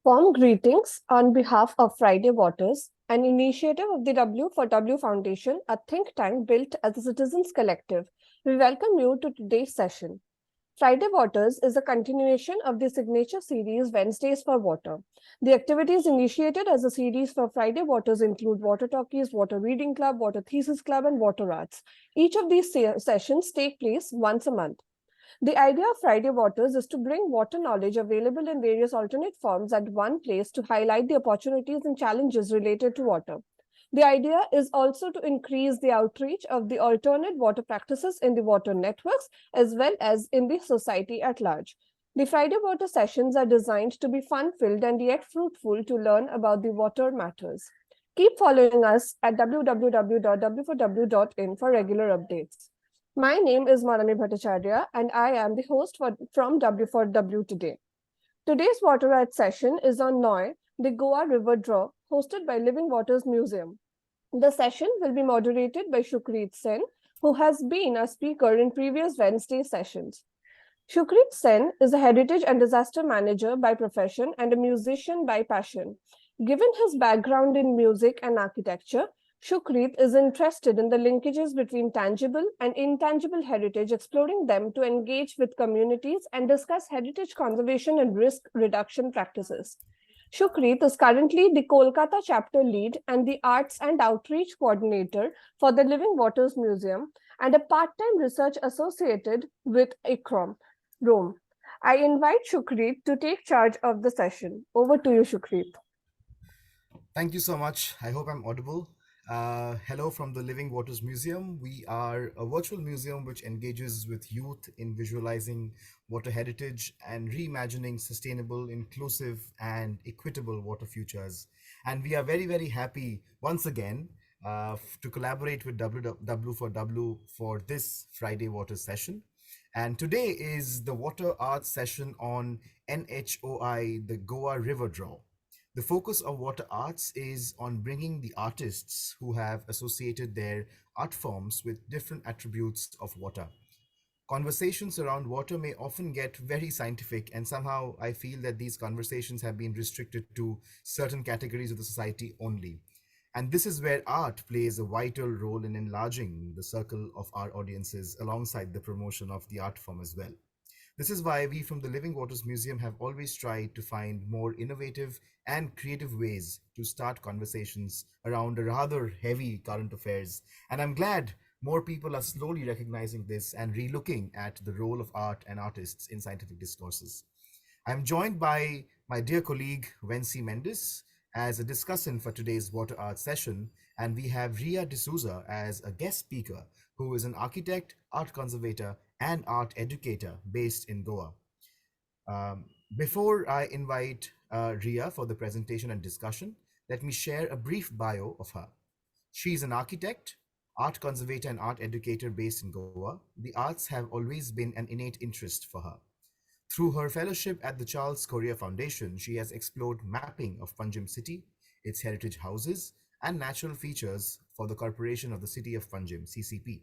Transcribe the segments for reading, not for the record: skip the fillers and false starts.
Warm greetings on behalf of Friday Waters, an initiative of the W4W Foundation, a think tank built as a citizens collective. We welcome you to today's session. Friday Waters is a continuation of the signature series Wednesdays for Water. The activities initiated as a series for Friday Waters include Water Talkies, Water Reading Club, Water Thesis Club, and Water Arts. Each of these sessions take place once a month. The idea of Friday Waters is to bring water knowledge available in various alternate forms at one place to highlight the opportunities and challenges related to water. The idea is also to increase the outreach of the alternate water practices in the water networks as well as in the society at large. The Friday Water sessions are designed to be fun-filled and yet fruitful to learn about the water matters. Keep following us at www.w4w.in for regular updates. My name is Manami Bhattacharya, and I am the host from W4W today. Today's Water Arts session is on Nhoi, the Goa River Draw, hosted by Living Waters Museum. The session will be moderated by Sukrit Sen, who has been a speaker in previous Wednesday sessions. Sukrit Sen is a heritage and disaster manager by profession and a musician by passion. Given his background in music and architecture, Sukrit is interested in the linkages between tangible and intangible heritage, exploring them to engage with communities and discuss heritage conservation and risk reduction practices. Sukrit is currently the Kolkata chapter lead and the arts and outreach coordinator for the Living Waters Museum and a part-time research associated with ICROM, Rome. I invite Sukrit to take charge of the session. Over to you, Sukrit. Thank you so much. I hope I'm audible. Hello from the Living Waters Museum. We are a virtual museum which engages with youth in visualizing water heritage and reimagining sustainable, inclusive, and equitable water futures. And we are very, very happy once again to collaborate with W4W for this Friday Water session. And today is the Water Arts session on NHOI, the Goa River Draw. The focus of Water Arts is on bringing the artists who have associated their art forms with different attributes of water. Conversations around water may often get very scientific, and somehow I feel that these conversations have been restricted to certain categories of the society only. And this is where art plays a vital role in enlarging the circle of our audiences alongside the promotion of the art form as well. This is why we from the Living Waters Museum have always tried to find more innovative and creative ways to start conversations around a rather heavy current affairs. And I'm glad more people are slowly recognizing this and relooking at the role of art and artists in scientific discourses. I'm joined by my dear colleague Wenceslaus Mendes as a discussant for today's Water Arts session, and we have Rhea D'Souza as a guest speaker who is an architect, art conservator, and art educator based in Goa. Um, Before I invite Rhea for the presentation and discussion, let me share a brief bio of her. She is an architect, art conservator, and art educator based in Goa. The arts have always been an innate interest for her. Through her fellowship at the Charles Correa Foundation, she has explored mapping of Panjim city, its heritage houses, and natural features for the Corporation of the City of Panjim (CCP).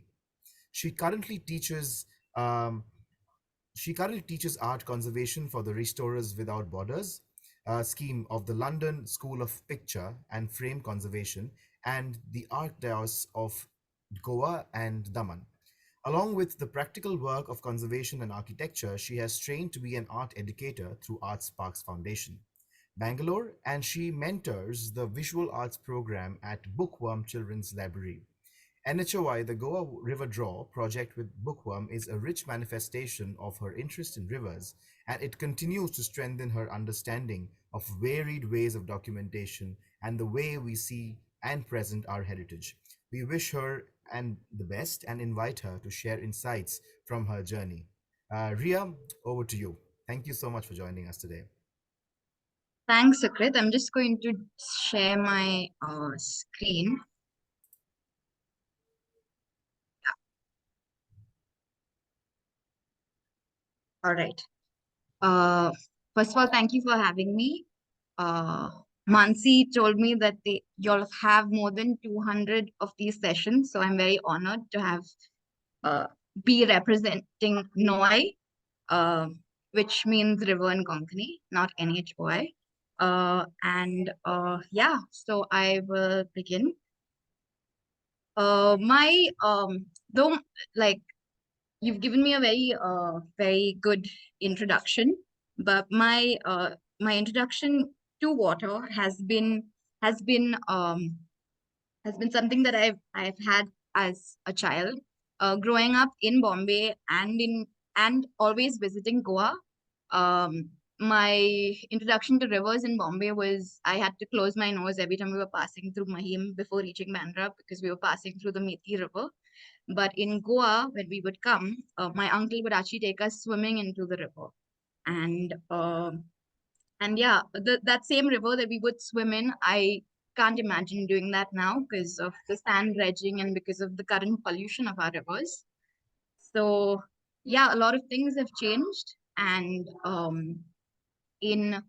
She currently teaches um, she currently teaches art conservation for the Restorers Without Borders scheme of the London School of Picture and Frame Conservation and the Arts of Goa and Daman. Along with the practical work of conservation and architecture, she has trained to be an art educator through Arts Sparks Foundation, Bangalore, and she mentors the visual arts program at Bookworm Children's Library. NHOI, the Goa River Draw project with Bookworm, is a rich manifestation of her interest in rivers, and it continues to strengthen her understanding of varied ways of documentation and the way we see and present our heritage. We wish her and the best and invite her to share insights from her journey. Ria, over to you. Thank you so much for joining us today. Thanks, Sukrit. I'm just going to share my screen. All right. First of all, thank you for having me. Mansi told me that y'all have more than 200 of these sessions, so I'm very honored to have be representing NHOI, which means River and Konkani, not NHOI. Yeah, so I will begin. Though like you've given me a very good introduction, but my introduction to water has been um has been something that I've had as a child, growing up in Bombay and always visiting Goa. Um, my introduction to rivers in Bombay was I had to close my nose every time we were passing through Mahim before reaching Bandra because we were passing through the Methi River. But in Goa, when we would come, my uncle would actually take us swimming into the river, and yeah, that same river that we would swim in, I can't imagine doing that now because of the sand dredging and because of the current pollution of our rivers. So yeah, a lot of things have changed. And in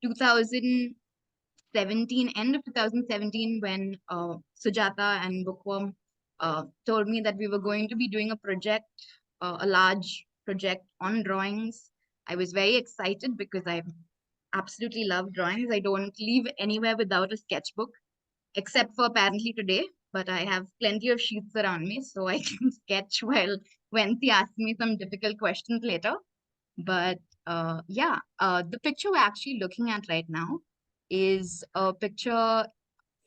2017, end of 2017, when Sujata and Bookworm told me that we were going to be doing a project, a large project on drawings, I was very excited because I absolutely love drawings. I don't leave anywhere without a sketchbook, except for apparently today, but I have plenty of sheets around me, so I can sketch while Wency asks me some difficult questions later. But the picture we're actually looking at right now is a picture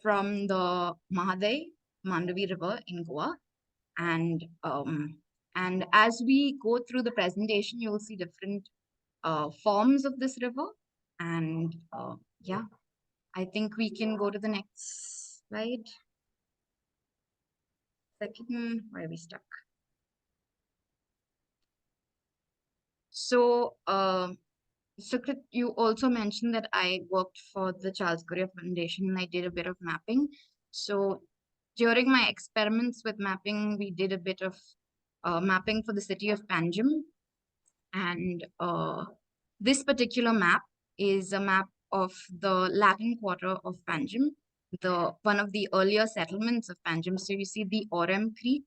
from the Mahaday, Mandavi River in Goa. And as we go through the presentation, you'll see different forms of this river. And yeah, I think we can go to the next slide. Second, where are we stuck? So, Sukrit, you also mentioned that I worked for the Charles Courier Foundation and I did a bit of mapping. So during my experiments with mapping, we did a bit of mapping for the city of Panjim. And this particular map is a map of the Latin quarter of Panjim, one of the earlier settlements of Panjim. So you see the Orem Creek,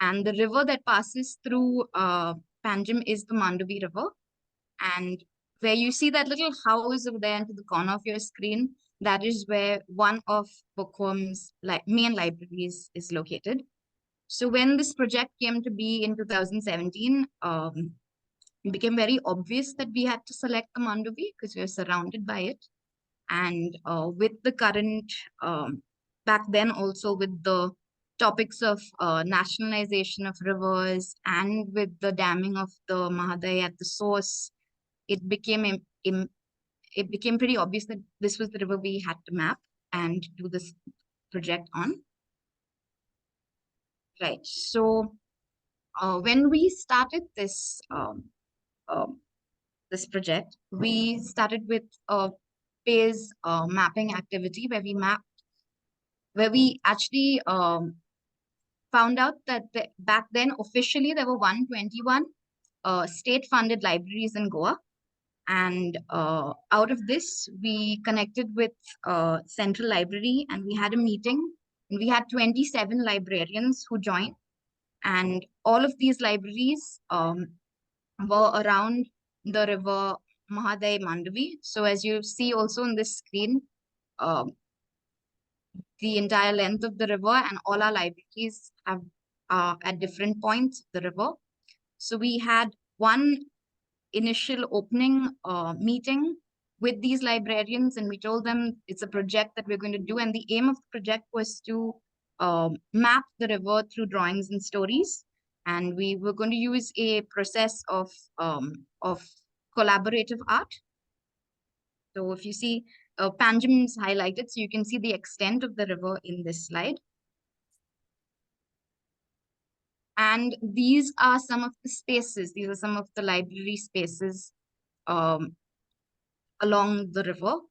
and the river that passes through Panjim is the Mandavi River. And where you see that little house over there into the corner of your screen, that is where one of Bookworm's main libraries is located. So when this project came to be in 2017, it became very obvious that we had to select the Mandavi because we were surrounded by it. And with the current, back then also with the topics of nationalization of rivers and with the damming of the Mahaday at the source, it became it became pretty obvious that this was the river we had to map and do this project on. Right. So when we started this this project, we started with a phase mapping activity where we actually found out that back then officially there were 121 state-funded libraries in Goa. And out of this, we connected with Central Library and we had a meeting. And we had 27 librarians who joined. And all of these libraries were around the river Mahaday Mandavi. So as you see also on this screen, the entire length of the river and all our libraries have at different points of the river. So we had one initial opening meeting with these librarians and we told them it's a project that we're going to do, and the aim of the project was to map the river through drawings and stories, and we were going to use a process of collaborative art. So if you see Panjim is highlighted, so you can see the extent of the river in this slide. And these are some of the spaces, these are some of the library spaces along the river.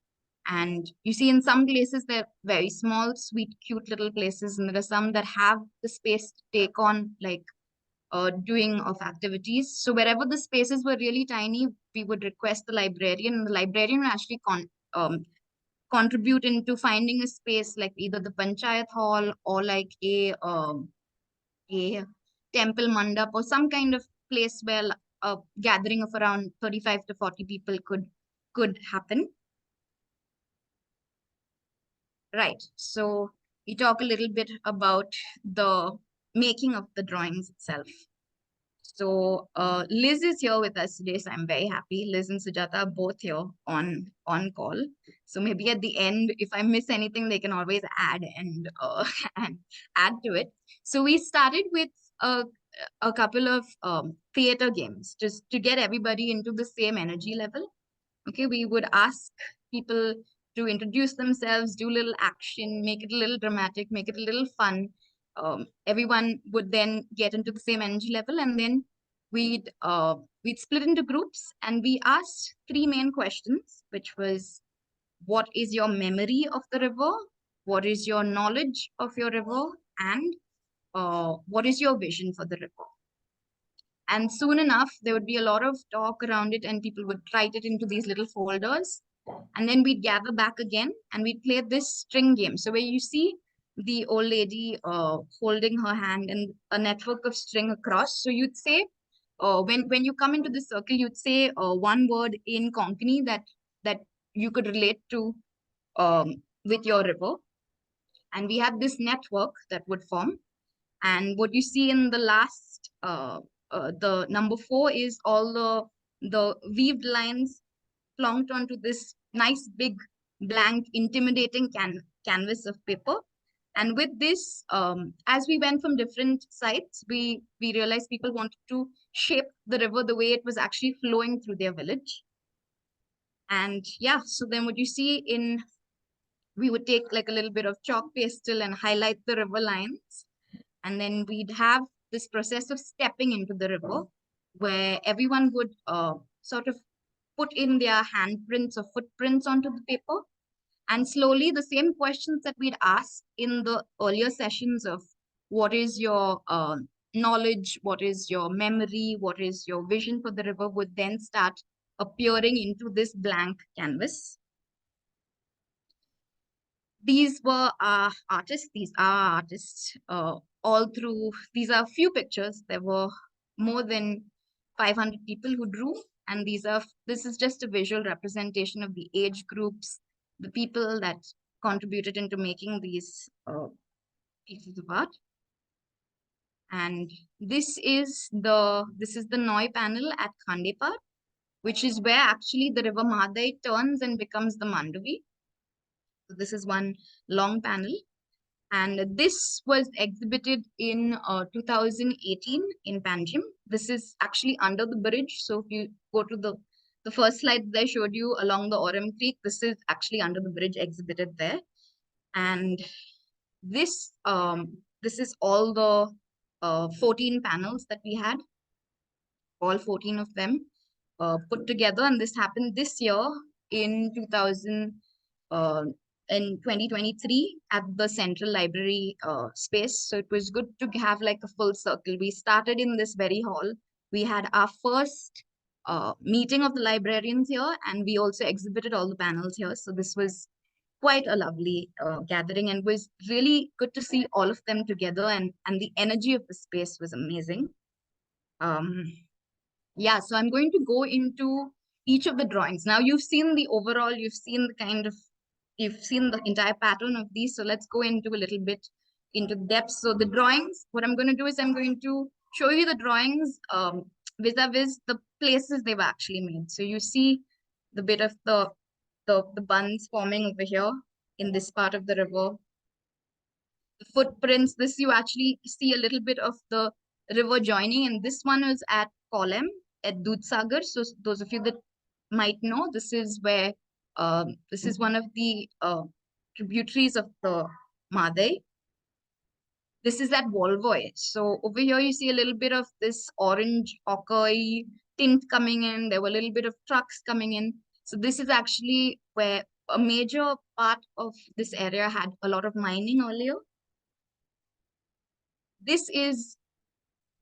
And you see in some places they're very small, sweet, cute little places, and there are some that have the space to take on like doing of activities. So wherever the spaces were really tiny, we would request the librarian, and the librarian would actually contribute into finding a space like either the panchayat hall or like a temple mandap or some kind of place where a gathering of around 35 to 40 people could happen. Right. So we talk a little bit about the making of the drawings itself. So Liz is here with us today, so I'm very happy. Liz and Sujata are both here on call. So maybe at the end, if I miss anything, they can always add and add to it. So we started with a couple of theater games just to get everybody into the same energy level. Okay, we would ask people to introduce themselves, do a little action, make it a little dramatic, make it a little fun. Everyone would then get into the same energy level, and then we'd split into groups, and we asked three main questions, which was, what is your memory of the river? What is your knowledge of your river? And what is your vision for the river? And soon enough, there would be a lot of talk around it, and people would write it into these little folders. And then we'd gather back again and we'd play this string game. So, where you see the old lady holding her hand and a network of string across. So, you'd say, when you come into the circle, you'd say one word in Konkani that you could relate to with your river. And we had this network that would form. And what you see in the last, the number 4 is all the weaved lines plonked onto this nice big blank intimidating canvas of paper. And with this, as we went from different sites, we realized people wanted to shape the river the way it was actually flowing through their village. And yeah, so then what you see in, we would take like a little bit of chalk pastel and highlight the river lines. And then we'd have this process of stepping into the river where everyone would sort of put in their handprints or footprints onto the paper. And slowly, the same questions that we'd asked in the earlier sessions of what is your knowledge, what is your memory, what is your vision for the river would then start appearing into this blank canvas. These were artists, these are artists all through, these are few pictures. There were more than 500 people who drew, and this is just a visual representation of the age groups, the people that contributed into making these pieces of art. And this is the Nhoi panel at Khandepar, which is where actually the river Madai turns and becomes the Mandavi. So this is one long panel. And this was exhibited in 2018 in Panjim. This is actually under the bridge. So if you go to the first slide that I showed you along the Orem Creek, this is actually under the bridge exhibited there. And this is all the 14 panels that we had, all 14 of them put together. And this happened this year in 2023 at the Central Library space. So it was good to have like a full circle. We started in this very hall. We had our first meeting of the librarians here, and we also exhibited all the panels here. So this was quite a lovely gathering, and was really good to see all of them together, and the energy of the space was amazing. Yeah, so I'm going to go into each of the drawings. Now you've seen the overall, you've seen the entire pattern of these. So let's go into a little bit into depth. So the drawings, what I'm going to do is I'm going to show you the drawings vis-a-vis the places they were actually made. So you see the bit of the buns forming over here in this part of the river. The footprints, this you actually see a little bit of the river joining, and this one is at Kolem at Dudhsagar. So those of you that might know, this is where this is one of the tributaries of the Madai. This is at Volvoy. So over here you see a little bit of this orange ochre tint coming in. There were a little bit of trucks coming in. So this is actually where a major part of this area had a lot of mining earlier. This is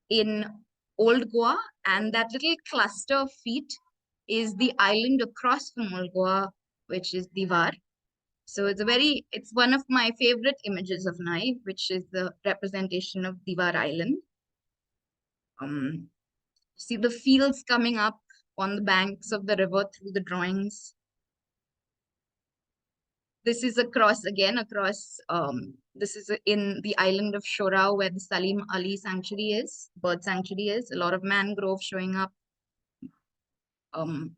in Old Goa, and that little cluster of feet is the island across from Old Goa, which is Divar. So it's one of my favorite images of Nhoi, which is the representation of Divar Island. See the fields coming up on the banks of the river through the drawings. This is across, this is in the island of Shora, where the Salim Ali sanctuary is, bird sanctuary is. A lot of mangrove showing up. The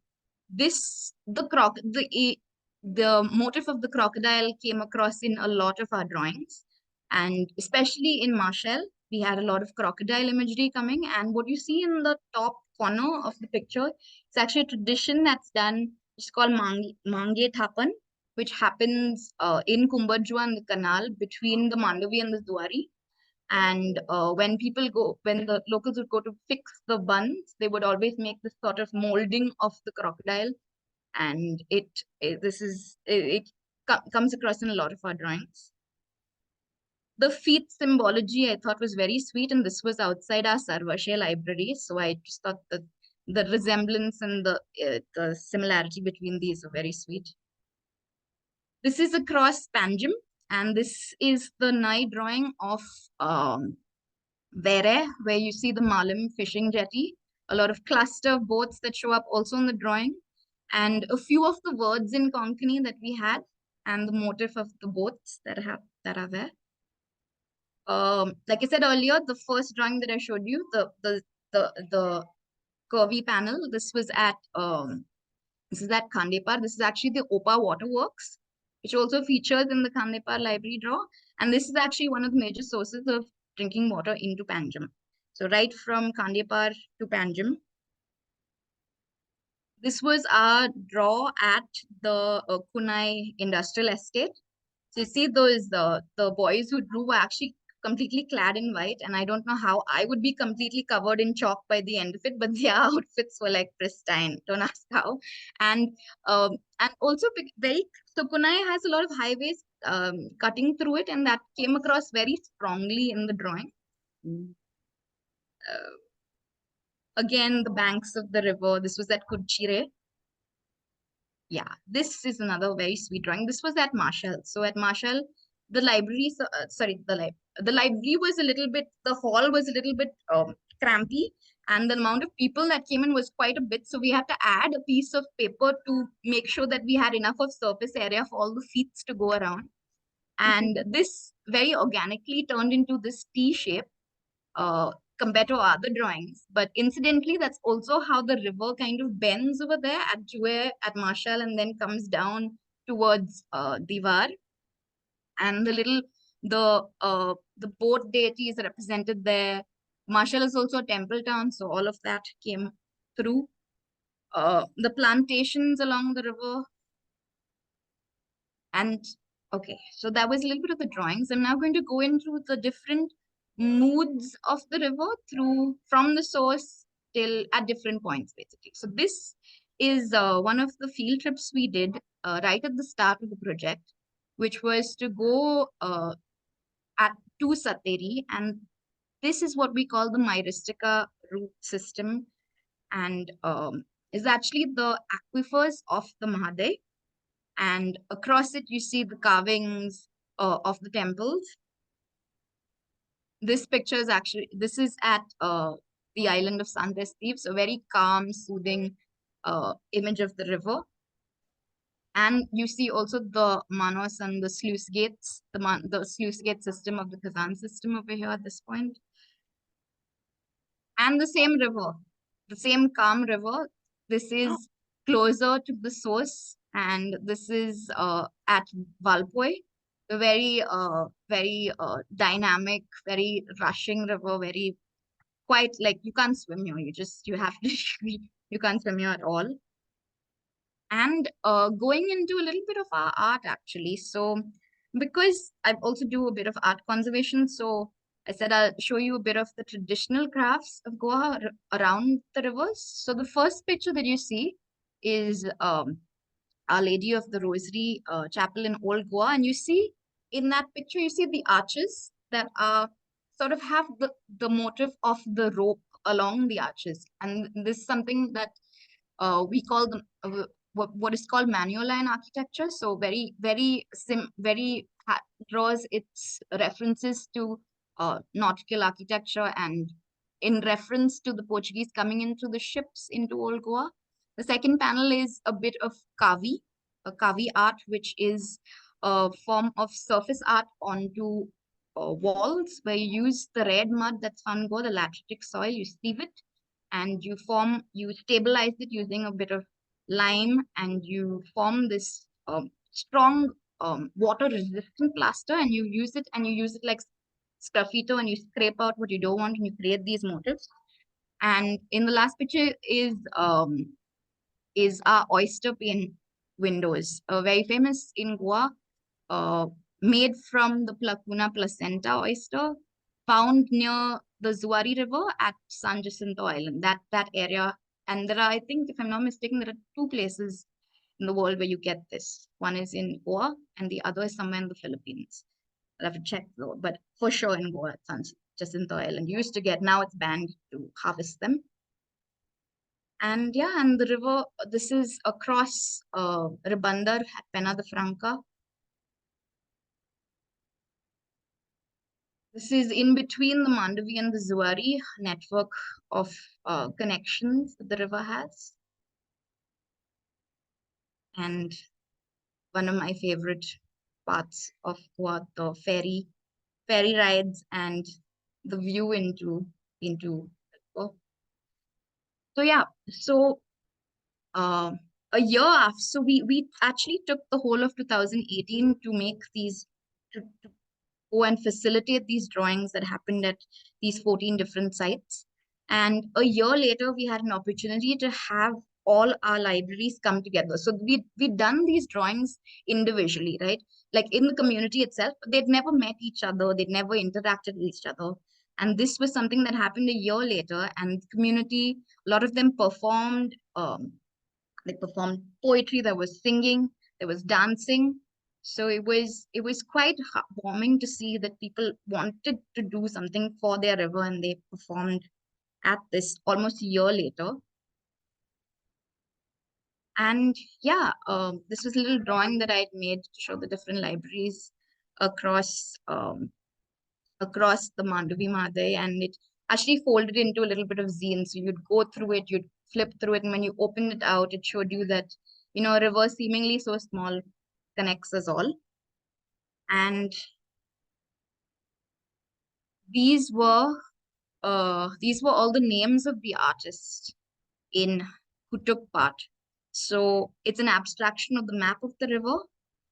motif of the crocodile came across in a lot of our drawings, and especially in Marshall, we had a lot of crocodile imagery coming. And what you see in the top corner of the picture, it's actually a tradition that's done. It's called Mange Thapan, which happens in Kumbhajua and the canal between the Mandavi and the Duari. And when the locals would go to fix the buns, they would always make this sort of molding of the crocodile. And it comes across in a lot of our drawings. The feet symbology I thought was very sweet, and this was outside our Sarvashay library. So I just thought that the resemblance and the similarity between these are very sweet. This is across Panjim, and this is the Nai drawing of Vere, where you see the Malam fishing jetty, a lot of cluster boats that show up also in the drawing, and a few of the words in Konkani that we had, and the motif of the boats that are there. Like I said earlier, the first drawing that I showed you, the curvy panel, this was at Khandepar. This is actually the Opa Waterworks, which also features in the Khandepar library draw. And this is actually one of the major sources of drinking water into Panjim. So right from Khandepar to Panjim. This was our draw at the Kunai Industrial Estate. So you see the boys who drew were actually completely clad in white, and I don't know how I would be completely covered in chalk by the end of it, but their outfits were like pristine. Don't ask how. And also so Kunai has a lot of highways cutting through it, and that came across very strongly in the drawing. Again, the banks of the river. This was at Kudchire. Yeah, this is another very sweet drawing. This was at Marshall. So at Marshall, the library, the library was a little bit, the hall was a little bit crampy, and the amount of people that came in was quite a bit. So we had to add a piece of paper to make sure that we had enough of surface area for all the feet to go around. And this very organically turned into this T shape compared to other drawings. But incidentally, that's also how the river kind of bends over there at Jue, at Marshall, and then comes down towards Divar. And the boat deity is represented there. Marshall is also a temple town, so all of that came through. The plantations along the river. And okay, so that was a little bit of the drawings. I'm now going to go into the different moods of the river from the source till at different points, basically. So this is one of the field trips we did right at the start of the project, which was to go to Sateri, and this is what we call the Myristica root system, and is actually the aquifers of the Mahadev. And across it, you see the carvings of the temples. This picture is this is at the island of Sandeep, so very calm, soothing image of the river. And you see also the Manos and the sluice gates, the sluice gate system of the Kazan system over here at this point. And the same river, the same calm river. This is closer to the source, and this is at Valpoi, a very dynamic, very rushing river, very quite like you can't swim here. You have to you can't swim here at all. And going into a little bit of our art actually. So because I also do a bit of art conservation, so I said I'll show you a bit of the traditional crafts of Goa around the rivers. So the first picture that you see is Our Lady of the Rosary Chapel in Old Goa. And you see in that picture, you see the arches that are sort of have the motif of the rope along the arches. And this is something that we call what is called manual-line architecture. So draws its references to nautical architecture and in reference to the Portuguese coming into the ships into Old Goa. The second panel is a bit of a kavi art, which is a form of surface art onto walls where you use the red mud that's found in Goa, the lateritic soil, you sieve it, and you stabilize it using a bit of lime, and you form this strong water resistant plaster, and you use it like sgraffito, and you scrape out what you don't want, and you create these motifs. And in the last picture is our oyster paint windows, very famous in Goa, uh, made from the Placuna placenta oyster, found near the Zuari River at San Jacinto Island, that area. And there are, I think, if I'm not mistaken, there are two places in the world where you get this. One is in Goa, and the other is somewhere in the Philippines. I'll have to check though, but for sure in Goa at San Jacinto Island. You used to get, now it's banned to harvest them. And yeah, and the river, this is across Ribandar at Pena de Franca. This is in between the Mandavi and the Zuari network of connections that the river has. And one of my favorite parts of Goa, the ferry rides and the view into oh. So yeah, so a year after, so we actually took the whole of 2018 to make these, to go and facilitate these drawings that happened at these 14 different sites. And a year later, we had an opportunity to have all our libraries come together. So we'd done these drawings individually, right? Like in the community itself, but they'd never met each other. They'd never interacted with each other. And this was something that happened a year later, and the community, a lot of them performed, they performed poetry, there was singing, there was dancing. So it was quite heartwarming to see that people wanted to do something for their river, and they performed at this almost a year later. And yeah, this was a little drawing that I had made to show the different libraries across across the Mandavi Madai, and it actually folded into a little bit of zine. So you'd go through it, you'd flip through it, and when you opened it out, it showed you that, you know, a river seemingly so small connects us all. And these were all the names of the artists in who took part. So it's an abstraction of the map of the river.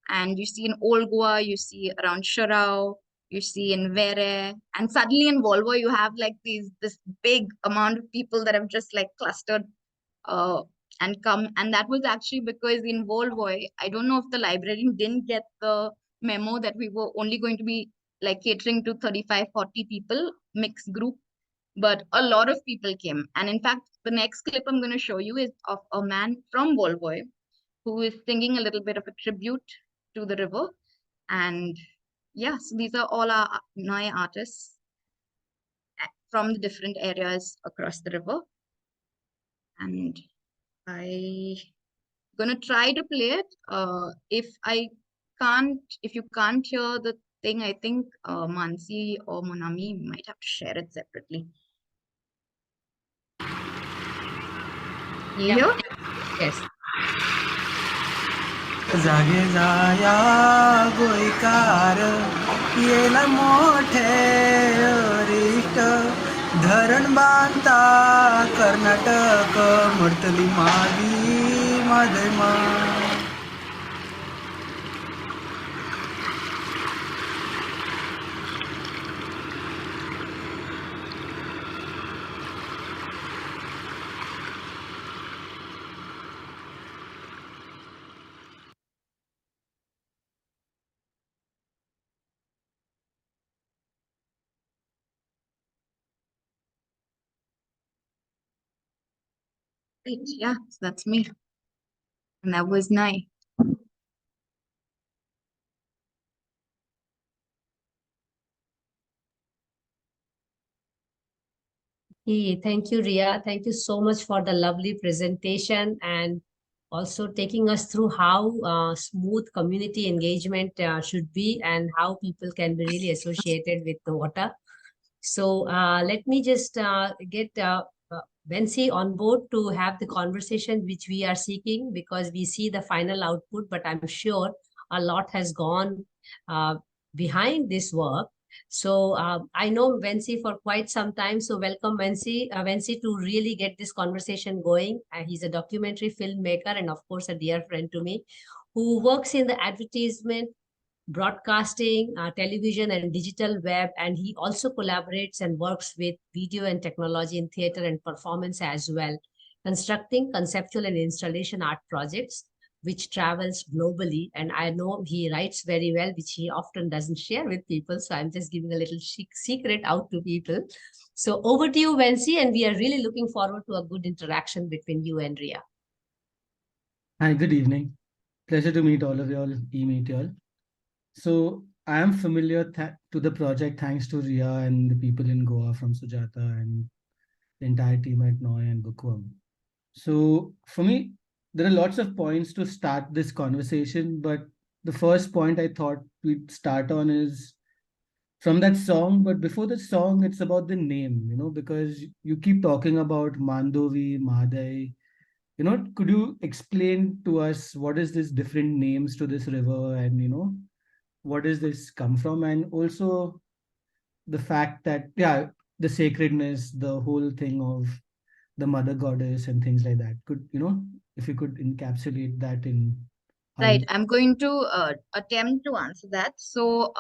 And you see in Old Goa, you see around Shurao, you see in Vere, and suddenly in Volvo, you have like this big amount of people that have just like clustered and come. And that was actually because in Volvo, I don't know if the librarian didn't get the memo that we were only going to be like catering to 35, 40 people, mixed group, but a lot of people came. And in fact, the next clip I'm going to show you is of a man from Volvo who is singing a little bit of a tribute to the river. And yeah, so these are all our Nhoi artists from the different areas across the river. And I'm gonna try to play it. If you can't hear the thing, I think Mansi or Monami might have to share it separately. You hear? Yes. जागे जाया गोयकार येला मोठे अरिष्ट धरण बांधता Karnataka मडतली Mavi माधयमा Great. Yeah, so that's me. And that was Nhoi. Hey, thank you, Rhea. Thank you so much for the lovely presentation and also taking us through how smooth community engagement should be and how people can be really associated with the water. So let me just get Vency on board to have the conversation which we are seeking, because we see the final output, but I'm sure a lot has gone behind this work. So I know Vency for quite some time. So welcome, Vency, to really get this conversation going. He's a documentary filmmaker and, of course, a dear friend to me who works in the advertisement, broadcasting, television, and digital web. And he also collaborates and works with video and technology in theater and performance as well, constructing conceptual and installation art projects, which travels globally. And I know he writes very well, which he often doesn't share with people. So I'm just giving a little secret out to people. So over to you, Vency, and we are really looking forward to a good interaction between you and Rhea. Hi, good evening. Pleasure to meet all of y'all, meet y'all. So I am familiar to the project thanks to Rhea and the people in Goa from Sujata and the entire team at Noi and Bookworm. So for me, there are lots of points to start this conversation, but the first point I thought we'd start on is from that song. But before the song, it's about the name, because you keep talking about Mandovi, Madai. Could you explain to us what is this different names to this river, and what does this come from, and also the fact that the sacredness, the whole thing of the mother goddess and things like that. Could if you could encapsulate that in how Right, I'm going to attempt to answer that. So,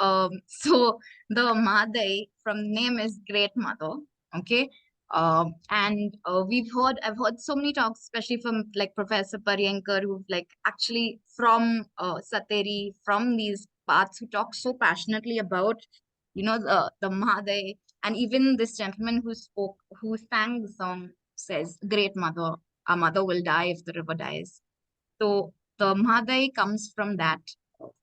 so the Madai from name is Great Mother. Okay, I've heard so many talks, especially from like Professor Paryankar, who've like actually from Sateri, from these parts, who talk so passionately about, the Madai, and even this gentleman who sang the song says, "Great Mother, our mother will die if the river dies." So the Mahadai comes from that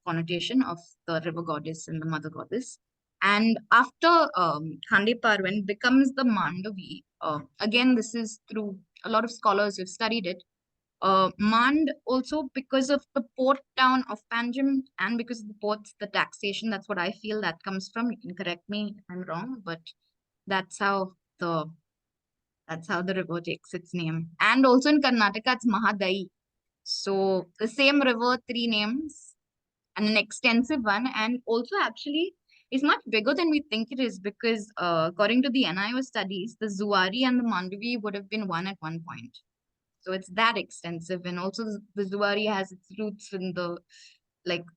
connotation of the river goddess and the mother goddess. And after Khandipar, when it becomes the Mandavi, again, this is through a lot of scholars who've studied it. Mand also because of the port town of Panjim and because of the ports, the taxation, that's what I feel that comes from. You can correct me if I'm wrong, but that's how the river takes its name. And also in Karnataka, it's Mahadai. So the same river, three names, and an extensive one, and also actually is much bigger than we think it is because according to the NIO studies, the Zuari and the Mandavi would have been one at one point. So it's that extensive, and also the Zuari has its roots in the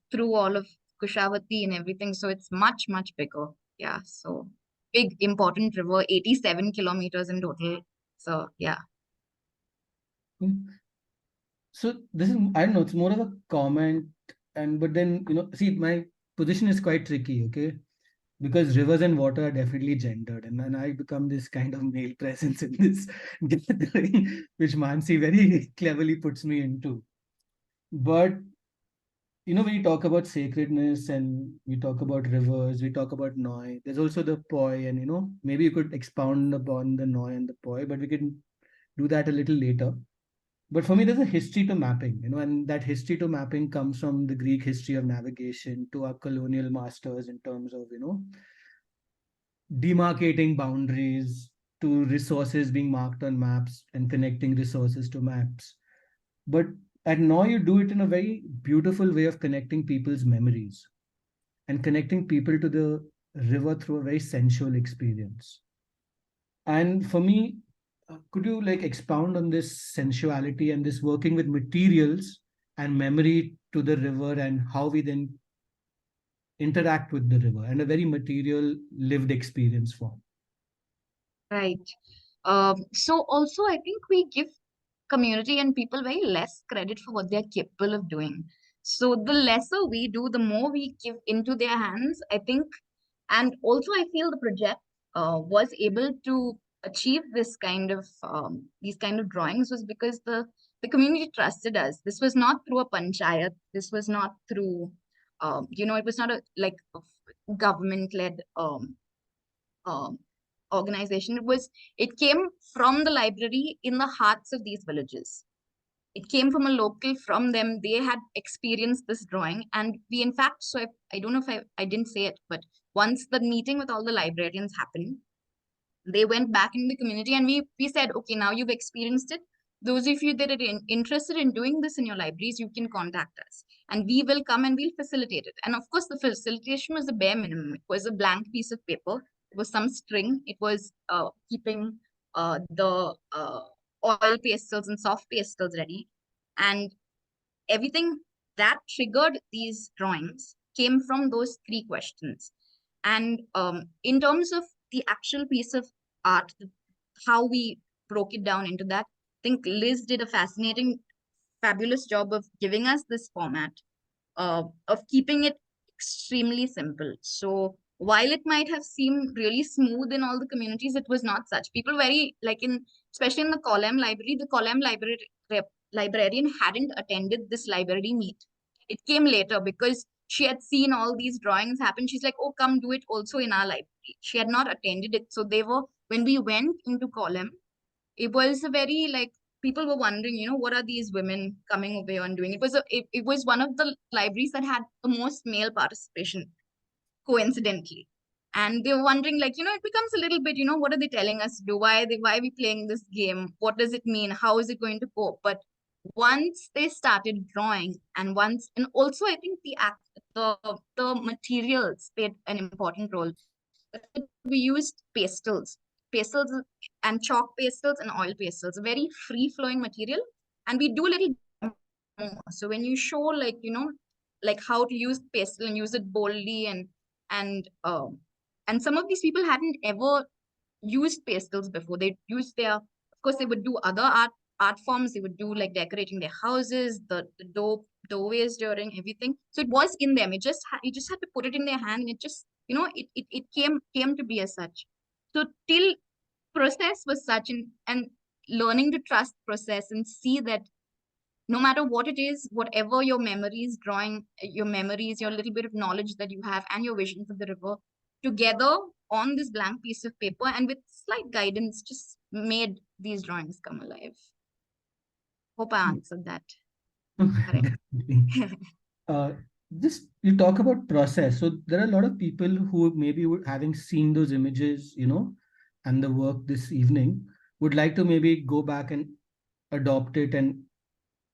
through all of Kushavati and everything. So it's much bigger. Yeah. So big important river, 87 kilometers in total. So yeah. So this is, I don't know, it's more of a comment, and but then see, my position is quite tricky, okay? Because rivers and water are definitely gendered, and then I become this kind of male presence in this gathering, which Mansi very cleverly puts me into. But when you talk about sacredness and we talk about rivers, we talk about Noi, there's also the Poi, and maybe you could expound upon the Noi and the Poi, but we can do that a little later. But for me, there's a history to mapping, and that history to mapping comes from the Greek history of navigation to our colonial masters in terms of, demarcating boundaries to resources being marked on maps and connecting resources to maps. But at now, you do it in a very beautiful way of connecting people's memories and connecting people to the river through a very sensual experience. And for me, could you expound on this sensuality and this working with materials and memory to the river and how we then interact with the river and a very material lived experience form? Right. So also I think we give community and people very less credit for what they're capable of doing. So the lesser we do, the more we give into their hands, I think. And also I feel the project was able to achieve this kind of these kind of drawings was because the community trusted us. This was not through a panchayat. This was not through it was not a government led um, organization. It came from the library in the hearts of these villages. It came from a local, from them. They had experienced this drawing, and we, in fact, so I don't know if I didn't say it, but once the meeting with all the librarians happened, they went back in the community, and we said, okay, now you've experienced it. those of you that are interested in doing this in your libraries, you can contact us and we will come and we'll facilitate it. And of course, the facilitation was the bare minimum. It was a blank piece of paper. It was some string. It was keeping the oil pastels and soft pastels ready. And everything that triggered these drawings came from those three questions. And in terms of the actual piece of art, how we broke it down into that, I think Liz did a fascinating, fabulous job of giving us this format, of keeping it extremely simple. So while it might have seemed really smooth in all the communities, it was not such. People very, like especially in the Column library, the Column librarian hadn't attended this library meet. It came later because she had seen all these drawings happen. She's like, oh, come do it also in our library. She had not attended it. So when we went into Column, it was a very, like, people were wondering, what are these women coming over here and doing? It was one of the libraries that had the most male participation, coincidentally. And they were wondering, like, it becomes a little bit, what are they telling us to do? Why are we playing this game? What does it mean? How is it going to go? But once they started drawing, and also I think the materials played an important role. We used pastels and chalk pastels and oil pastels, a very free flowing material. And we do a little more. So when you show, like, like how to use pastel and use it boldly, and some of these people hadn't ever used pastels before. They used of course, they would do other art forms. They would do like decorating their houses, the doorways during everything. So it was in them. You just had to put it in their hand, and it just, it came to be as such. So till process was such, and learning to trust process and see that no matter what it is, whatever your memories, drawing your memories, your little bit of knowledge that you have, and your visions of the river together on this blank piece of paper, and with slight guidance, just made these drawings come alive. Hope I answered that. Correct. Definitely. Uh, just you talk about process. So there are a lot of people who maybe having seen those images, and the work this evening, would like to maybe go back and adopt it and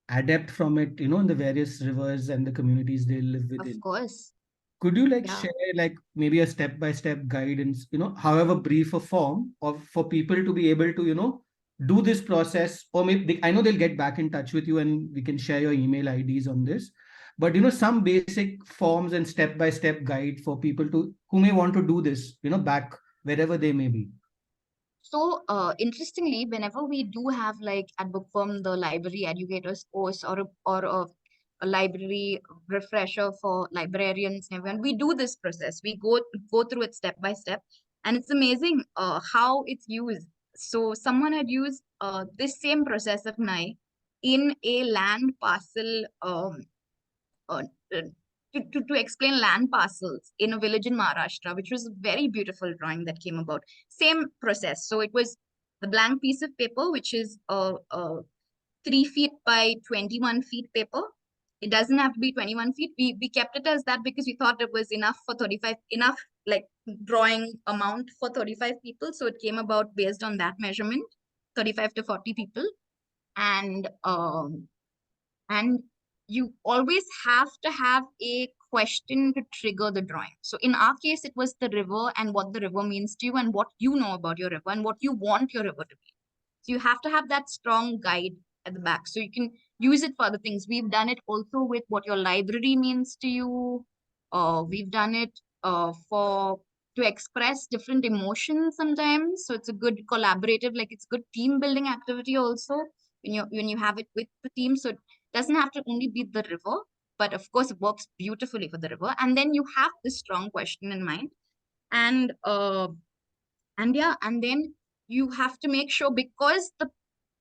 adapt from it, in the various rivers and the communities they live Of within. course. Could you like Yeah. share like maybe a step-by-step guidance, however brief a form, of for people to be able to, do this process, or maybe I know they'll get back in touch with you and we can share your email IDs on this. But some basic forms and step-by-step guide for people who may want to do this, back wherever they may be. So, interestingly, whenever we do have, like, at Bookworm, the library educators course, or a library refresher for librarians and everyone, we do this process. We go through it step by step, and it's amazing how it's used. So someone had used this same process of Nai in a land parcel, uh, uh, to explain land parcels in a village in Maharashtra, which was a very beautiful drawing that came about. Same process. So it was the blank piece of paper, which is 3 feet by 21 feet paper. It doesn't have to be 21 feet. We kept it as that because we thought it was enough for 35, enough like drawing amount for 35 people. So it came about based on that measurement, 35 to 40 people. And you always have to have a question to trigger the drawing. So in our case, it was the river and what the river means to you and what you know about your river and what you want your river to be. So you have to have that strong guide at the back so you can use it for other things. We've done it also with what your library means to you. We've done it for to express different emotions sometimes. So it's a good collaborative, like it's good team building activity also when you have it with the team. So it doesn't have to only be the river, but of course it works beautifully for the river. And then you have this strong question in mind. And yeah, and then you have to make sure, because the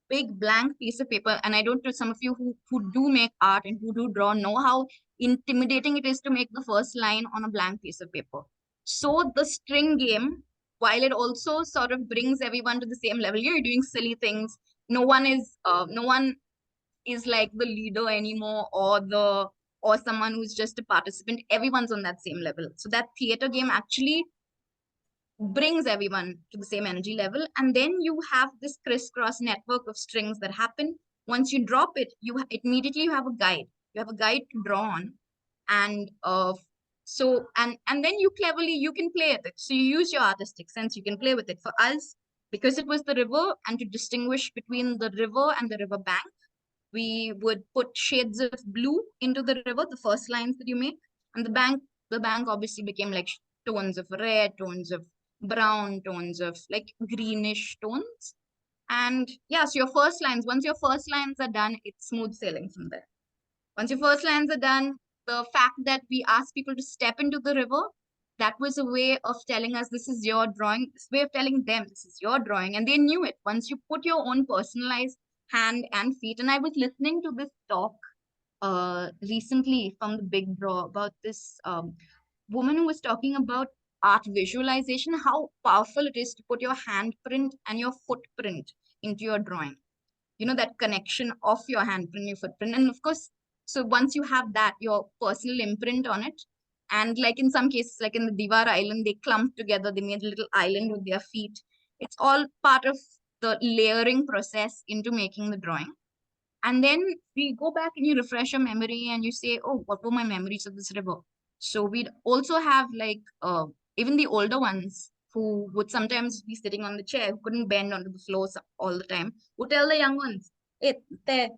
big blank piece of paper, and I don't know, some of you who do make art and who do draw know how intimidating it is to make the first line on a blank piece of paper. So the string game, while it also sort of brings everyone to the same level, you're doing silly things. No one is like the leader anymore, or someone who's just a participant. Everyone's on that same level. So that theater game actually brings everyone to the same energy level. And then you have this crisscross network of strings that happen. Once you drop it, immediately you have a guide. You have a guide to draw on. And and then you can play with it. So you use your artistic sense, you can play with it. For us, because it was the river, and to distinguish between the river and the river bank, we would put shades of blue into the river, the first lines that you make. And the bank obviously became like tones of red, tones of brown, tones of like greenish tones. And yeah, so once your first lines are done, it's smooth sailing from there. Once your first lines are done, the fact that we asked people to step into the river, that was a way of telling us this is your drawing, this way of telling them this is your drawing. And they knew it. Once you put your own personalized hand and feet. And I was listening to this talk recently from the Big Draw about this woman who was talking about art visualization, how powerful it is to put your handprint and your footprint into your drawing. That connection of your handprint, your footprint. And of course, so once you have that, your personal imprint on it, and like in some cases, like in the Diwar Island, they clumped together, they made a little island with their feet. It's all part of the layering process into making the drawing. And then we go back and you refresh your memory and you say, oh, what were my memories of this river? So we'd also have like even the older ones who would sometimes be sitting on the chair, who couldn't bend onto the floor all the time, would tell the young ones, hey, there,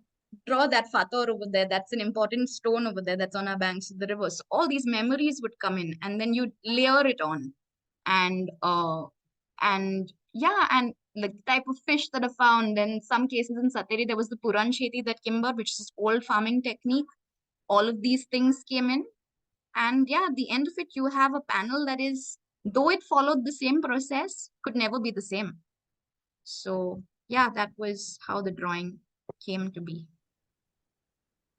draw that fator over there. That's an important stone over there that's on our banks of the river. So all these memories would come in, and then you'd layer it on. And yeah, and like the type of fish that are found. In some cases in Sateri, there was the Puran Sheti that came about, which is old farming technique. All of these things came in. And yeah, at the end of it, you have a panel that is, though it followed the same process, could never be the same. So yeah, that was how the drawing came to be.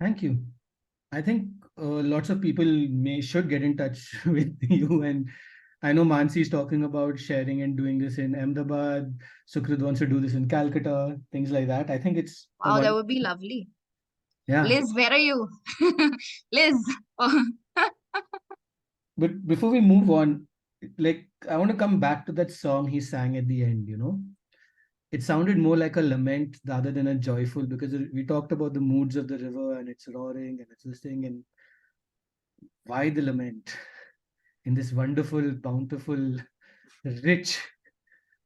Thank you. I think lots of people should get in touch with you, and I know Mansi is talking about sharing and doing this in Ahmedabad. Sukrit wants to do this in Calcutta, things like that. I think it's Wow, that would be lovely. Yeah. Liz, where are you? Liz. But before we move on, like I want to come back to that song he sang at the end, It sounded more like a lament rather than a joyful, because we talked about the moods of the river and it's roaring and it's this thing, and why the lament in this wonderful, bountiful, rich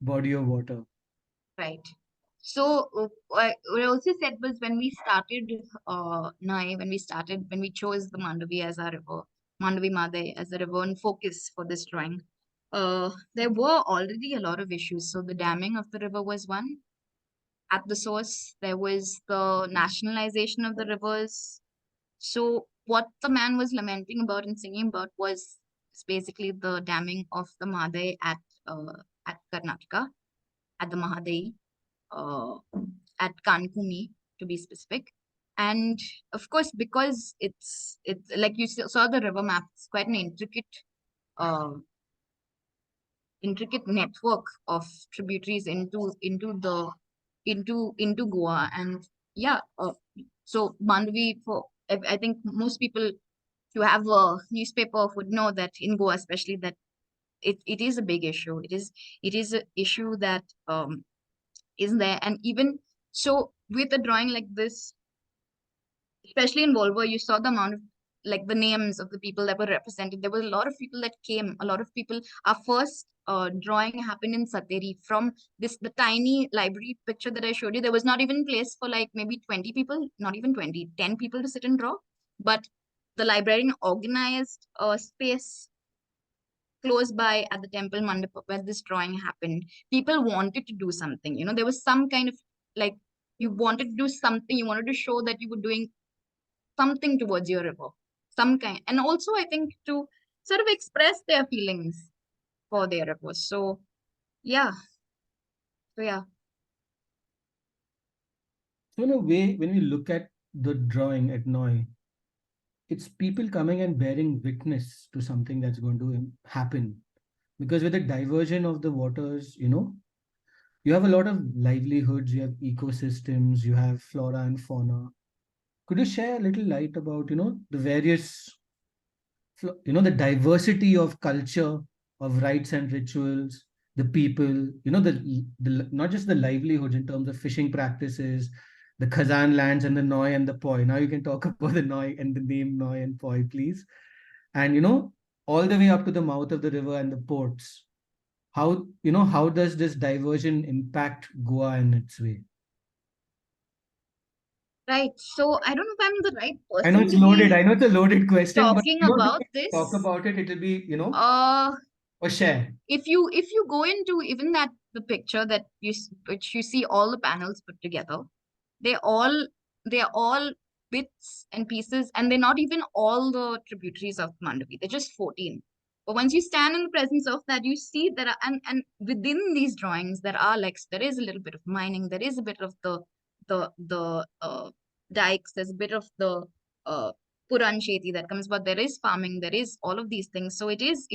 body of water. Right. So what I also said was, when we started Nhoi, when we chose the Mandavi as our river, Mandavi Madai as a river and focus for this drawing, there were already a lot of issues. So the damming of the river was one. At the source, there was the nationalization of the rivers. So what the man was lamenting about and singing about was basically the damming of the Madai at Karnataka, at the Mahadai, uh, at Kankuni, to be specific. And of course, because it's like you saw the river map, it's quite an uh, intricate network of tributaries into Goa. And yeah, so Mandavi, I think most people who have a newspaper would know that in Goa, especially, that it is a big issue. It is an issue that is there. And even so, with a drawing like this, especially in Volvo, you saw the amount of, like, the names of the people that were represented. There were a lot of people that came, a lot of people. Our first drawing happened in Sateri. From the tiny library picture that I showed you, there was not even place for like maybe 20 people, not even 20, 10 people to sit and draw. But the librarian organized a space close by at the temple mandapa where this drawing happened. People wanted to do something. There was some kind of, like, you wanted to do something. You wanted to show that you were doing something towards your river, some kind. And also, I think, to sort of express their feelings for their river. So yeah. So in a way, when we look at the drawing at Noi, it's people coming and bearing witness to something that's going to happen. Because with the diversion of the waters, you have a lot of livelihoods, you have ecosystems, you have flora and fauna. Could you share a little light about, the various, the diversity of culture, of rites and rituals, the people, the not just the livelihoods in terms of fishing practices, the Khazan lands and the Noi and the Poi. Now you can talk about the Noi and the name Noi and Poi, please. And all the way up to the mouth of the river and the ports. How does this diversion impact Goa in its way? Right. So I don't know if I'm the right I know person it's to loaded. be I know it's a loaded question, but talking if about we talk this. about it, it'll be, Uh, a share. if you go into even the picture that which you see all the panels put together, they all they're all bits and pieces, and they're not even all the tributaries of Mandavi. They're just 14. But once you stand in the presence of that, you see there are, and within these drawings there are, like, there is a little bit of mining, there is a bit of the dikes, there's a bit of the uh Puran Sheti that comes, but there is farming, there is all of these things. So it is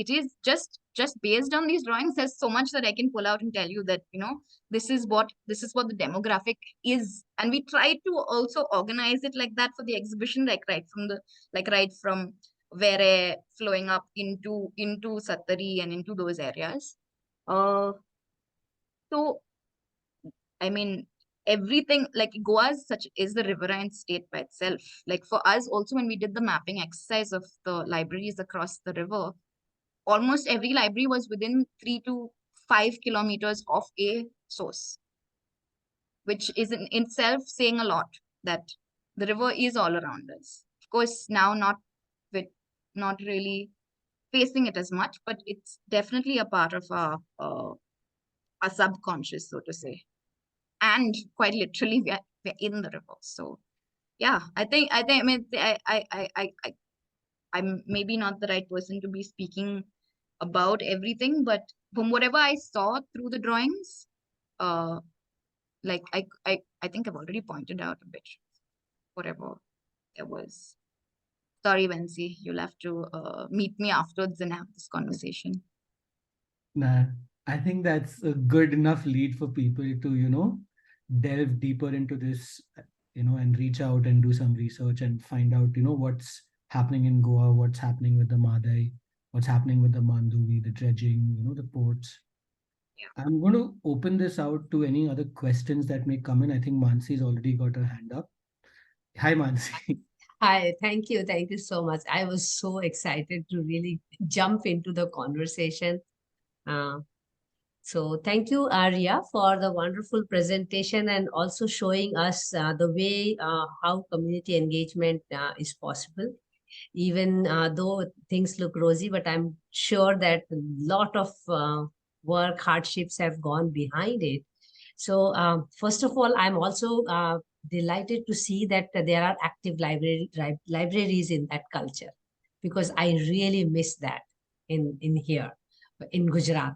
just based on these drawings. There's so much that I can pull out and tell you that, this is what the demographic is. And we try to also organize it like that for the exhibition, right from Vere flowing up into Sattari and into those areas. So I mean, everything, like, Goa is the riverine state by itself. Like, for us also, when we did the mapping exercise of the libraries across the river, almost every library was within 3 to 5 kilometers of a source, which is in itself saying a lot, that the river is all around us. Of course, now not really facing it as much, but it's definitely a part of our subconscious, so to say. And quite literally, we're in the river. So yeah, I mean, I'm maybe not the right person to be speaking about everything, but from whatever I saw through the drawings, uh like I think I've already pointed out a bit whatever there was. Sorry, Vency, you'll have to meet me afterwards and have this conversation. Nah, I think that's a good enough lead for people to, delve deeper into this, and reach out and do some research and find out, what's happening in Goa, what's happening with the Madai, what's happening with the Manduvi, the dredging, the ports. Yeah. I'm going to open this out to any other questions that may come in. I think Mansi's already got her hand up. Hi, Mansi. Hi, thank you. Thank you so much. I was so excited to really jump into the conversation. Uh, so thank you, Arya, for the wonderful presentation and also showing us the way how community engagement is possible. Even though things look rosy, but I'm sure that a lot of work hardships have gone behind it. So first of all, I'm also delighted to see that there are active libraries in that culture, because I really miss that in here in Gujarat,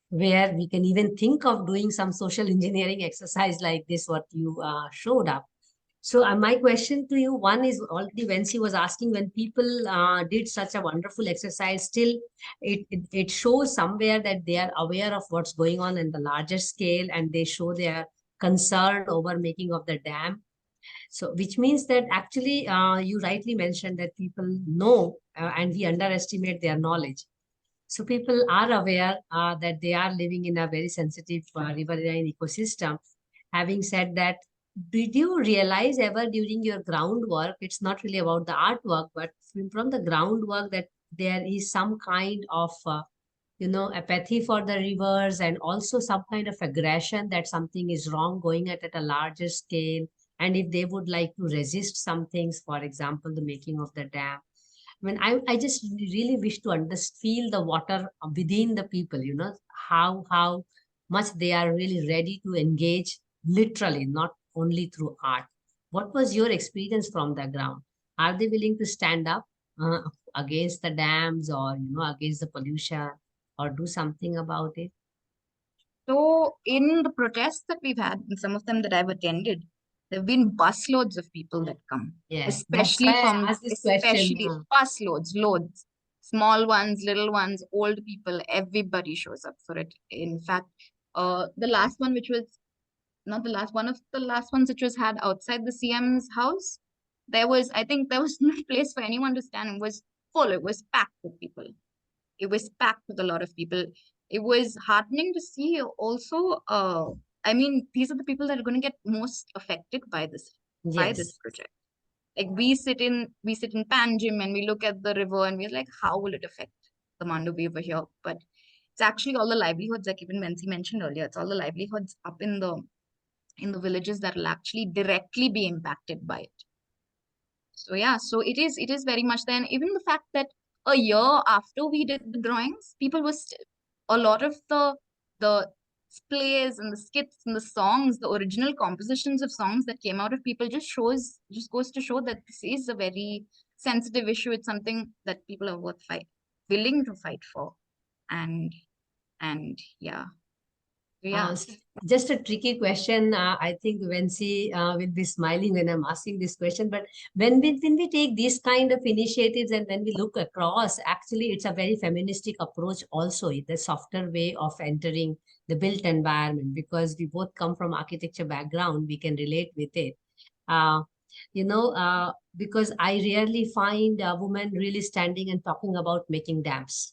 where we can even think of doing some social engineering exercise like this, what you showed up. So my question to you, one is, already Vency was asking, when people did such a wonderful exercise, still it shows somewhere that they are aware of what's going on in the larger scale, and they show their concern over making of the dam. So which means that actually you rightly mentioned that people know and we underestimate their knowledge. So people are aware that they are living in a very sensitive riverine ecosystem. Having said that, did you realize ever during your groundwork, it's not really about the artwork, but from the groundwork, that there is some kind of, apathy for the rivers, and also some kind of aggression that something is wrong going at a larger scale. And if they would like to resist some things, for example, the making of the dam, I just really wish to feel the water within the people, how much they are really ready to engage literally, not only through art. What was your experience from the ground? Are they willing to stand up uh, against the dams, or, against the pollution, or do something about it? So in the protests that we've had, and some of them that I've attended, there have been busloads of people that come, Yes, that's especially why I asked this question. especially busloads, loads, small ones, little ones, old people, everybody shows up for it. In fact, the last one, which was not the last one of the last ones, which was had outside the CM's house, I think there was no place for anyone to stand. It was full. It was packed with people. It was packed with a lot of people. it was heartening to see also. I mean, these are the people that are going to get most affected by this Yes. project. Like we sit in Panjim and we look at the river and we're like, how will it affect the Mandovi over here? But it's actually all the livelihoods, like even Menzi mentioned earlier, it's all the livelihoods up in the villages that will actually directly be impacted by it. So yeah, so it is very much then. Even the fact that a year after we did the drawings, people were a lot of the plays and the skits and the songs, the original compositions of songs that came out of people just goes to show that this is a very sensitive issue. It's something that people are willing to fight for. And yeah. Yeah. Just a tricky question. I think Vency will be smiling when I'm asking this question. But when we take these kind of initiatives and when we look across, actually, it's a very feministic approach also. It's a softer way of entering the built environment because we both come from architecture background. We can relate with it. Uh, because I rarely find a woman really standing and talking about making dams.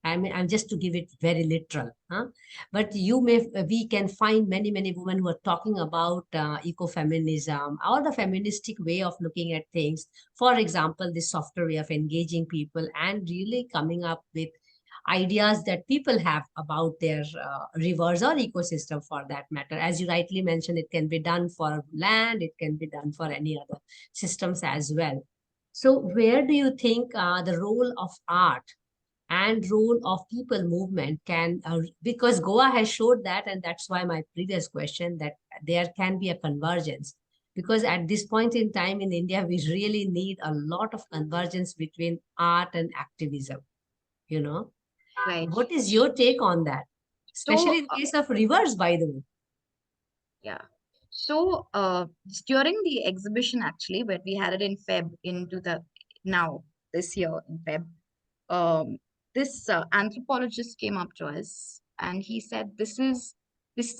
I mean, I'm just to give it very literal. Huh? But we can find many women who are talking about ecofeminism or the feministic way of looking at things. For example, the softer way of engaging people and really coming up with ideas that people have about their rivers or ecosystem for that matter. As you rightly mentioned, it can be done for land, it can be done for any other systems as well. So where do you think the role of art and role of people movement can, because Goa has showed that, and that's why my previous question, that there can be a convergence. Because at this point in time in India, we really need a lot of convergence between art and activism, you know. Right. What is your take on that? Especially in case of rivers, by the way. Yeah. So during the exhibition, actually, where we had it in Feb this year in Feb, this anthropologist came up to us and he said, this is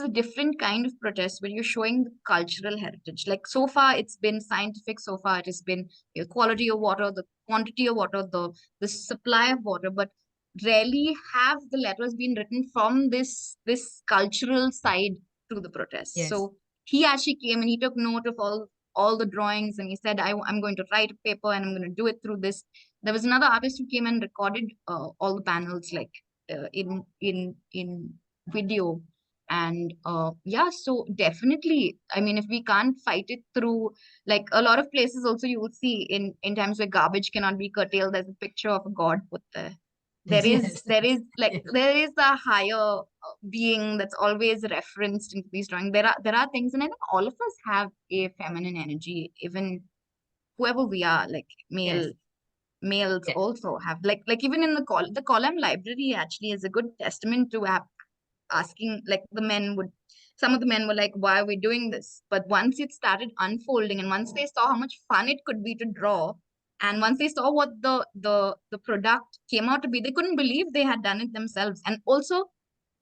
a different kind of protest where you're showing the cultural heritage. Like so far, it's been scientific. So far, it has been the quality of water, the quantity of water, the supply of water, but rarely have the letters been written from this cultural side to the protest. Yes. So he actually came and he took note of all the drawings and he said, I'm going to write a paper and I'm going to do it through this. There was another artist who came and recorded all the panels like in video. And yeah, so definitely, I mean, if we can't fight it through, like a lot of places also you will see in times where garbage cannot be curtailed, there's a picture of a god put there. There is there is a higher being that's always referenced into these drawings. There are things, and I think all of us have a feminine energy, even whoever we are, like Yes. males Yeah. also have, like even in the column library actually is a good testament to asking, like some of the men were like, why are we doing this? But once it started unfolding and once they saw how much fun it could be to draw, and once they saw what the product came out to be, they couldn't believe they had done it themselves. And also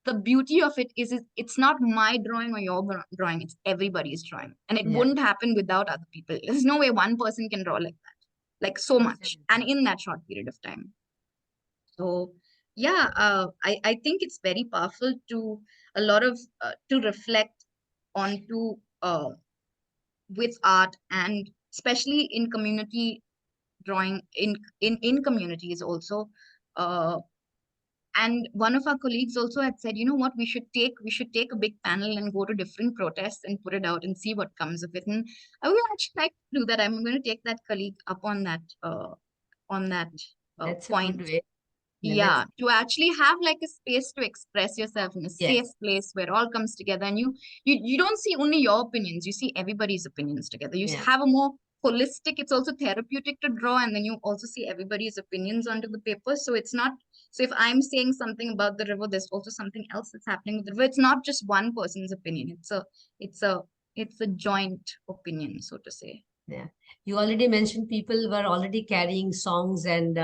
the beauty of it is it's not my drawing or your drawing, it's everybody's drawing, and it wouldn't happen without other people. There's no way one person can draw like that, like so much, and in that short period of time. So yeah, I think it's very powerful to a lot of to reflect onto with art, and especially in community drawing in communities also. And one of our colleagues also had said, you know what, we should take a big panel and go to different protests and put it out and see what comes of it. And I would actually like to do that. I'm going to take that colleague up on that That's point. a good way. Yeah, to actually have like a space to express yourself in a safe place where it all comes together, and you don't see only your opinions, you see everybody's opinions together. You have a more holistic, it's also therapeutic to draw, and then you also see everybody's opinions onto the paper. So it's not, so if I'm saying something about the river, there's also something else that's happening with the river. It's not just one person's opinion, it's a joint opinion, so to say. Yeah, you already mentioned people were already carrying songs and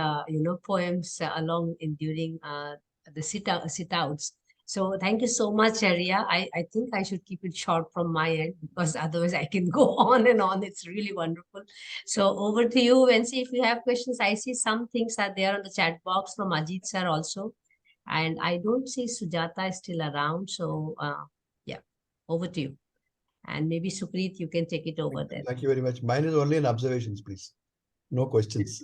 poems along during the sit outs. So thank you so much, Rhea. I think I should keep it short from my end because otherwise I can go on and on. It's really wonderful. So over to you, Vency. If you have questions, I see some things are there on the chat box from Ajit sir also. And I don't see Sujata is still around. So yeah, over to you. And maybe Sukrit, you can take it over then. Thank you very much. Mine is only an observations, please. No questions.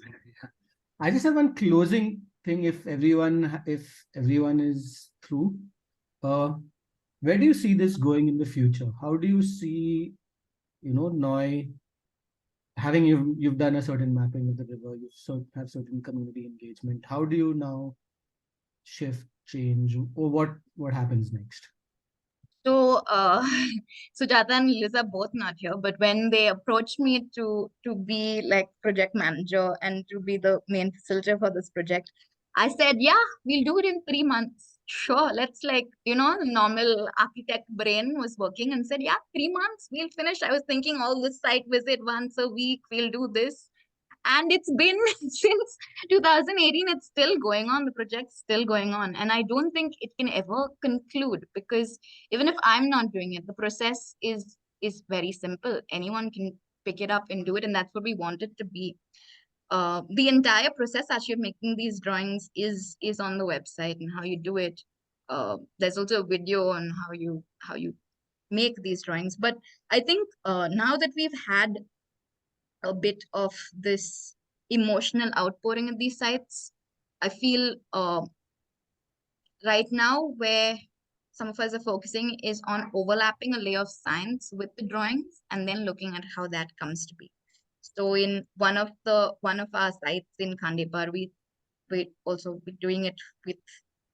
I just have one closing thing. If everyone is through, where do you see this going in the future? How do you see, Noi, having you've done a certain mapping of the river, have certain community engagement. How do you now shift, change, or what happens next? So, Sujata and Liz are both not here, but when they approached me to be like project manager and to be the main facilitator for this project, I said, yeah, we'll do it in 3 months. Sure, let's normal architect brain was working and said, yeah, 3 months, we'll finish. I was thinking all this site visit once a week, we'll do this. And it's been since 2018, it's still going on. The project's still going on. And I don't think it can ever conclude, because even if I'm not doing it, the process is very simple. Anyone can pick it up and do it. And that's what we want it to be. The entire process actually of making these drawings is on the website, and how you do it. There's also a video on how you make these drawings. But I think now that we've had a bit of this emotional outpouring at these sites, I feel right now where some of us are focusing is on overlapping a layer of science with the drawings and then looking at how that comes to be. So in one of our sites in Kandipar, we also be doing it with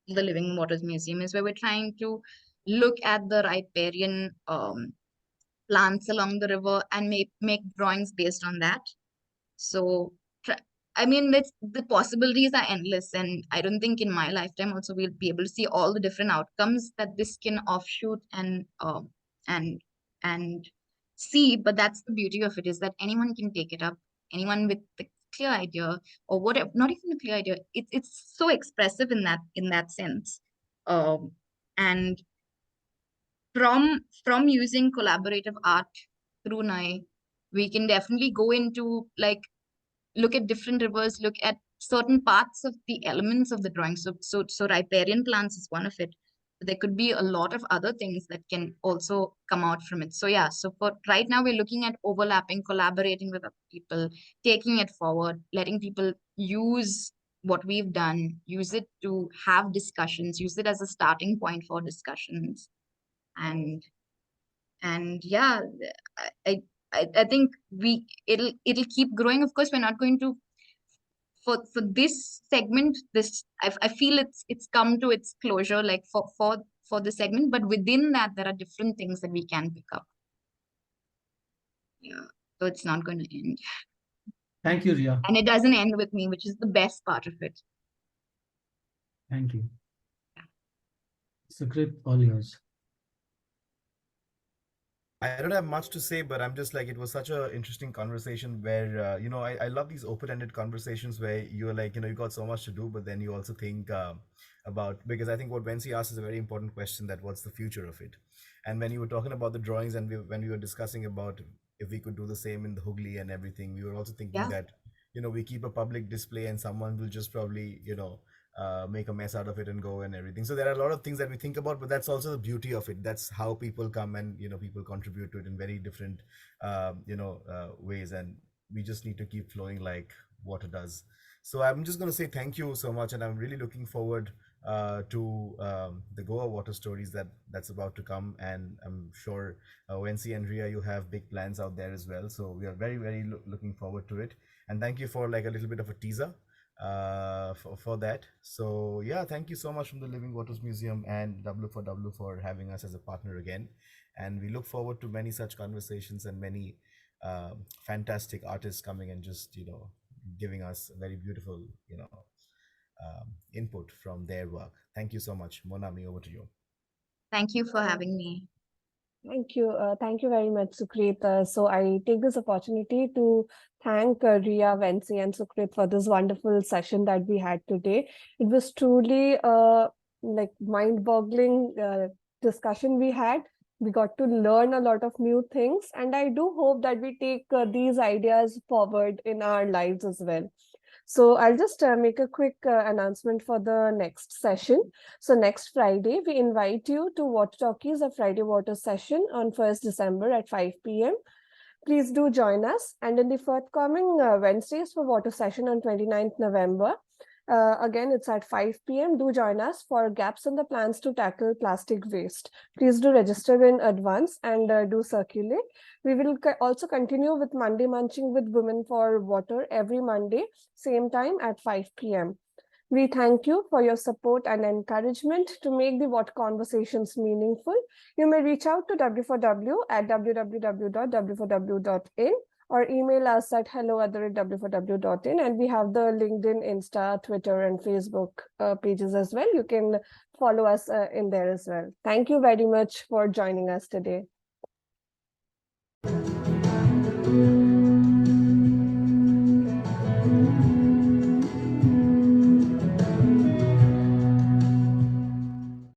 the Living Waters Museum, is where we're trying to look at the riparian plants along the river and make drawings based on that. So, I mean, the possibilities are endless, and I don't think in my lifetime also we'll be able to see all the different outcomes that this can offshoot and see. But that's the beauty of it, is that anyone can take it up, anyone with the clear idea or whatever, not even a clear idea. It's so expressive in that sense, and from using collaborative art through Nai, we can definitely go into look at different rivers, look at certain parts of the elements of the drawing. So riparian plants is one of it. There could be a lot of other things that can also come out from it. So yeah, so for right now, we're looking at overlapping, collaborating with other people, taking it forward, letting people use what we've done, use it to have discussions, use it as a starting point for discussions. And yeah, I think it'll keep growing. Of course, we're not going to for this segment. I feel it's come to its closure, like for the segment. But within that, there are different things that we can pick up. Yeah, so it's not going to end. Thank you, Rhea. And it doesn't end with me, which is the best part of it. Thank you. Sukrit, all yours. I don't have much to say, but I'm just like, it was such an interesting conversation where, I love these open-ended conversations where you're like, you got so much to do, but then you also think about, because I think what Vency asked is a very important question, that what's the future of it? And when you were talking about the drawings and when we were discussing about if we could do the same in the Hooghly and everything, we were also thinking that, we keep a public display and someone will just probably, make a mess out of it and go and everything. So there are a lot of things that we think about, but that's also the beauty of it. That's how people come and people contribute to it in very different ways, and we just need to keep flowing like water does. So I'm just going to say thank you so much, and I'm really looking forward to the Goa water stories that's about to come, and I'm sure Wency and Rhea, you have big plans out there as well. So we are very, very looking forward to it, and thank you for like a little bit of a teaser for that. So yeah, thank you so much from the Living Waters Museum and W4W for having us as a partner again, and we look forward to many such conversations and many fantastic artists coming and just giving us very beautiful input from their work. Thank you so much. Monami, over to you. Thank you for having me. Thank you. Thank you very much, Sukrit. So I take this opportunity to thank Rhea, Vency, and Sukrit for this wonderful session that we had today. It was truly like mind-boggling discussion we had. We got to learn a lot of new things, and I do hope that we take these ideas forward in our lives as well. So I'll just make a quick announcement for the next session. So next Friday, we invite you to Water Talkies, a Friday Water session on 1st December at 5 p.m. Please do join us. And in the forthcoming Wednesdays for water session on 29th November, again, it's at 5 p.m. Do join us for gaps in the plans to tackle plastic waste. Please do register in advance and do circulate. We will also continue with Monday Munching with Women for Water every Monday, same time at 5 p.m. We thank you for your support and encouragement to make the water conversations meaningful. You may reach out to w4w@www.w4w.in or email us at hello@w4w.in, and we have the LinkedIn, Insta, Twitter, and Facebook pages as well. You can follow us in there as well. Thank you very much for joining us today.